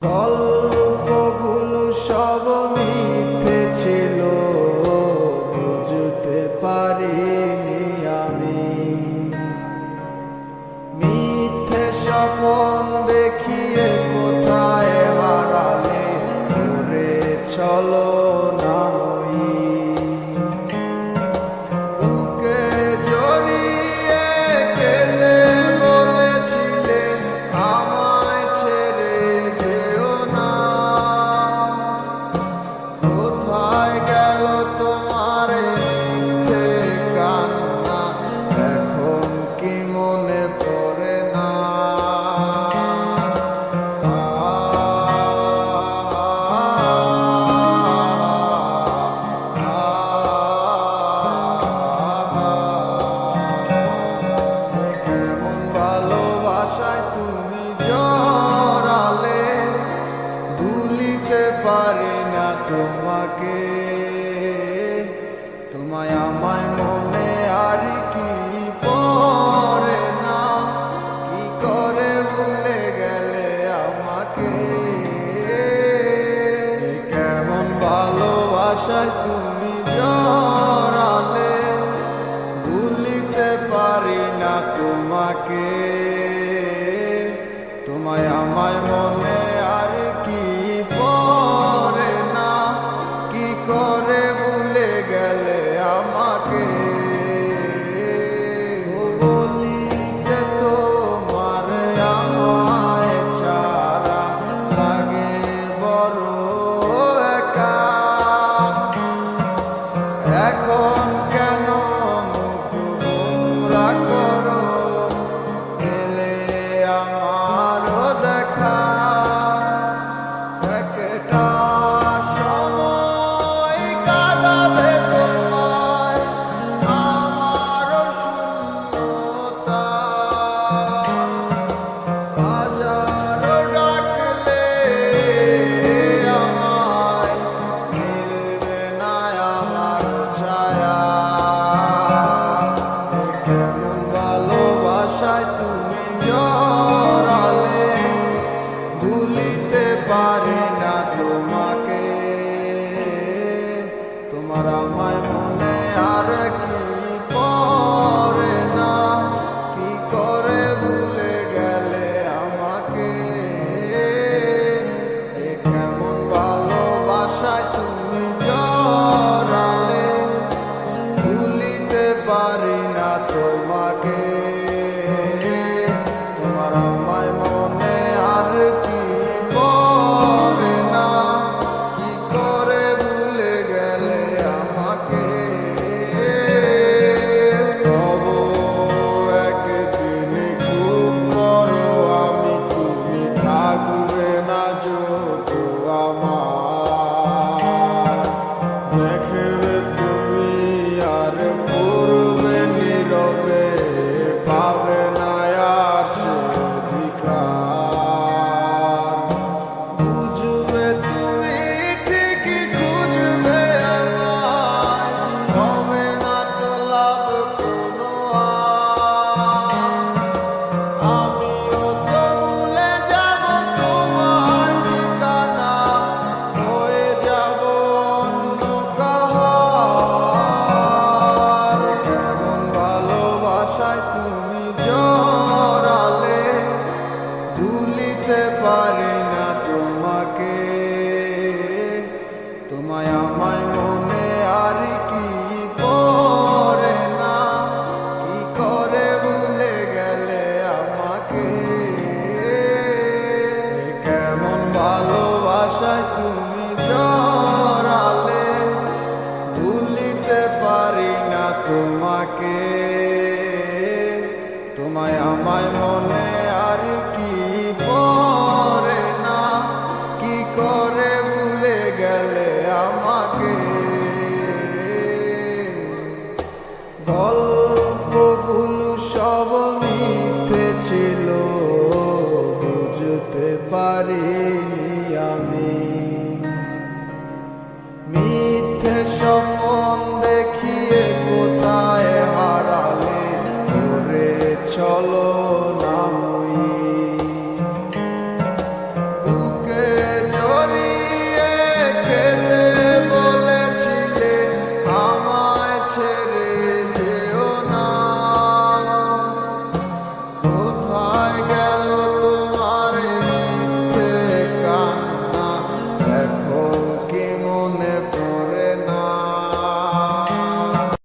গল্পগুলো সব মিথ্যে ছিল, বুঝতে পারিনি আমি। মিথ্যে স্বপ্ন দেখিয়ে কোথায় হারালে ঘুরে চলো নামই। বুকে জড়িয়ে কেঁদে বলেছিলে আমায় ছেড়ে যেও না। কোথায় গেল তোমার মিথ্যে কান্না, এখন কি মনে পড়ে না? কেমন ভালোবাসায় তুমি জড়ালে, ভুলিতে পারি না তোমাকে। তোমায় আমায় মনে আর কি পড়ে না, কি করে ভুলে গেলে আমাকে। কেমন ভালোবাসায় তুমি জড়ালে, ভুলিতে পারি না তোমাকে। তোমায় আমায় মনে আর কি পড়ে না, কি করে ভুলে গেলে আমাকে। বলিতে তোমার আমায় ছাড়া লাগে বড় একা। এখন কেন মুখ গোমরা করো, এলে আমারও দেখা। একটা সময় কাঁদাবে তোমায় আমারও শূন্যতা। হাজারো ডাকলে আমায় মিলবে না আমার ছায়া। কেমন ভালোবাসায় তুমি জড়ালে, ভুলিতে পারি না তোমাকে। তোমার আমায় মনে আর কি পড়ে না, কি করে ভুলে গেলে আমাকে। কেমন ভালোবাসায় তুমি জড়ালে, ভুলিতে পারি না তোমাকে। তোমার আমায় মনে আর কি পড়ে না, কি করে ভুলে গেলে আমাকে। তব একদিন খুব বড় আমি, তুমি থাকবে না যত আমার। দেখবে তুমি আর পূর্বে নীরবে, পাবে না আর সে অধিকার। বুঝবে তুমি ঠিকই খুঁজবে আমায়, হবে না তো লাভ কোনো আর। আমিও তো ভুলে যাব তোমার ঠিকানা, হয়ে যাব অন্য কাহার। কেমন ভালোবাসায় তুমি জড়ালে, ভুলিতে পারি না তোমাকে। তোমায় আমায় মনে আর কি পড়ে না, কি করে ভুলে গেলে আমাকে। কেমন ভালো